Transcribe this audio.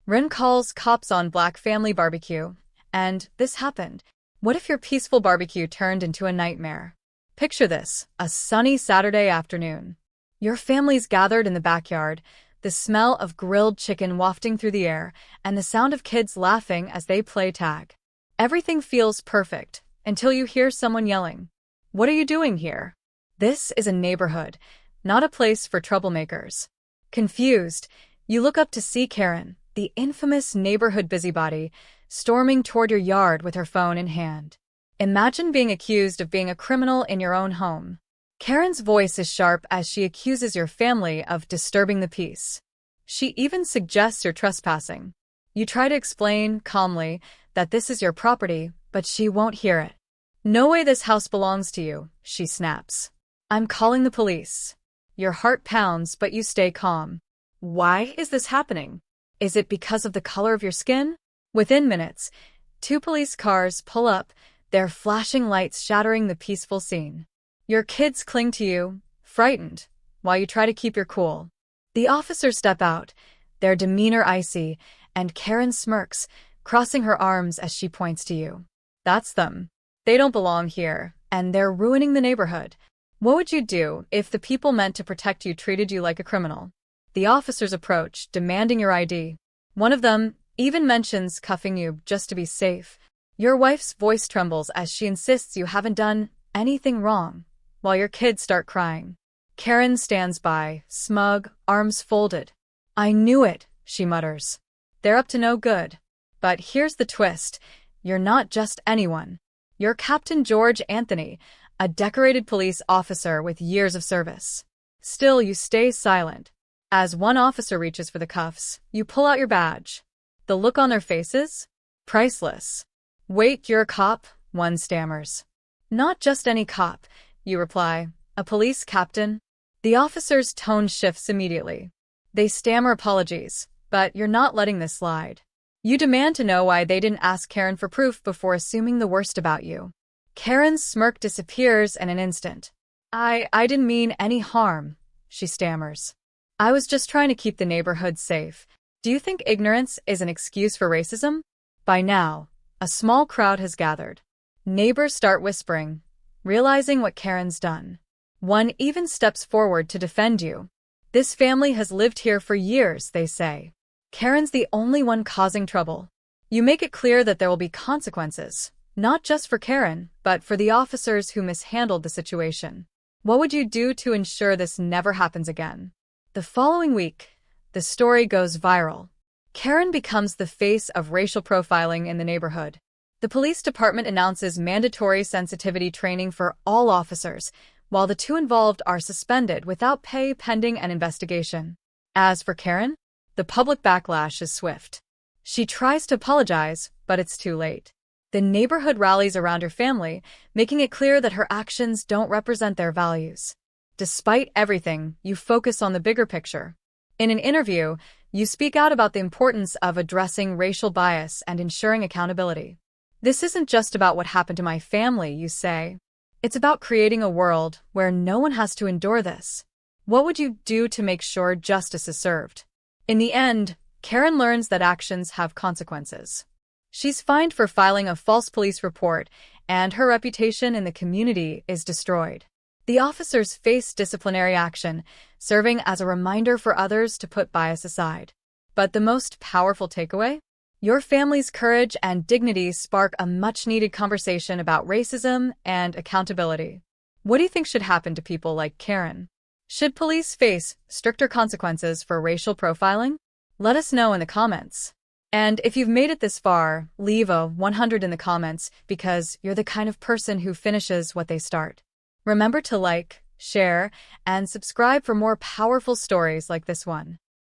Ren calls cops on Black family barbecue. And this happened. What if your peaceful barbecue turned into a nightmare? Picture this, a sunny Saturday afternoon. Your family's gathered in the backyard, the smell of grilled chicken wafting through the air, and the sound of kids laughing as they play tag. Everything feels perfect, until you hear someone yelling, "What are you doing here?" This is a neighborhood, not a place for troublemakers. Confused, you look up to see Karen, the infamous neighborhood busybody, storming toward your yard with her phone in hand. Imagine being accused of being a criminal in your own home. Karen's voice is sharp as she accuses your family of disturbing the peace. She even suggests you're trespassing. You try to explain, calmly, that this is your property, but she won't hear it. "No way this house belongs to you," she snaps. "I'm calling the police." Your heart pounds, but you stay calm. Why is this happening? Is it because of the color of your skin? Within minutes, 2 police cars pull up, their flashing lights shattering the peaceful scene. Your kids cling to you, frightened, while you try to keep your cool. The officers step out, their demeanor icy, and Karen smirks, crossing her arms as she points to you. "That's them. They don't belong here, and they're ruining the neighborhood." What would you do if the people meant to protect you treated you like a criminal? The officers approach, demanding your ID. One of them even mentions cuffing you just to be safe. Your wife's voice trembles as she insists you haven't done anything wrong, while your kids start crying. Karen stands by, smug, arms folded. "I knew it," she mutters. "They're up to no good." But here's the twist. You're not just anyone. You're Captain George Anthony, a decorated police officer with years of service. Still, you stay silent. As one officer reaches for the cuffs, you pull out your badge. The look on their faces? Priceless. "Wait, you're a cop?" one stammers. "Not just any cop," you reply. "A police captain." The officer's tone shifts immediately. They stammer apologies, but you're not letting this slide. You demand to know why they didn't ask Karen for proof before assuming the worst about you. Karen's smirk disappears in an instant. I didn't mean any harm," she stammers. "I was just trying to keep the neighborhood safe." Do you think ignorance is an excuse for racism? By now, a small crowd has gathered. Neighbors start whispering, realizing what Karen's done. One even steps forward to defend you. "This family has lived here for years," they say. "Karen's the only one causing trouble." You make it clear that there will be consequences, not just for Karen, but for the officers who mishandled the situation. What would you do to ensure this never happens again? The following week, the story goes viral. Karen becomes the face of racial profiling in the neighborhood. The police department announces mandatory sensitivity training for all officers, while the 2 involved are suspended without pay pending an investigation. As for Karen, the public backlash is swift. She tries to apologize, but it's too late. The neighborhood rallies around her family, making it clear that her actions don't represent their values. Despite everything, you focus on the bigger picture. In an interview, you speak out about the importance of addressing racial bias and ensuring accountability. "This isn't just about what happened to my family," you say. "It's about creating a world where no one has to endure this." What would you do to make sure justice is served? In the end, Karen learns that actions have consequences. She's fined for filing a false police report, and her reputation in the community is destroyed. The officers face disciplinary action, serving as a reminder for others to put bias aside. But the most powerful takeaway? Your family's courage and dignity spark a much-needed conversation about racism and accountability. What do you think should happen to people like Karen? Should police face stricter consequences for racial profiling? Let us know in the comments. And if you've made it this far, leave a 100 in the comments because you're the kind of person who finishes what they start. Remember to like, share, and subscribe for more powerful stories like this one.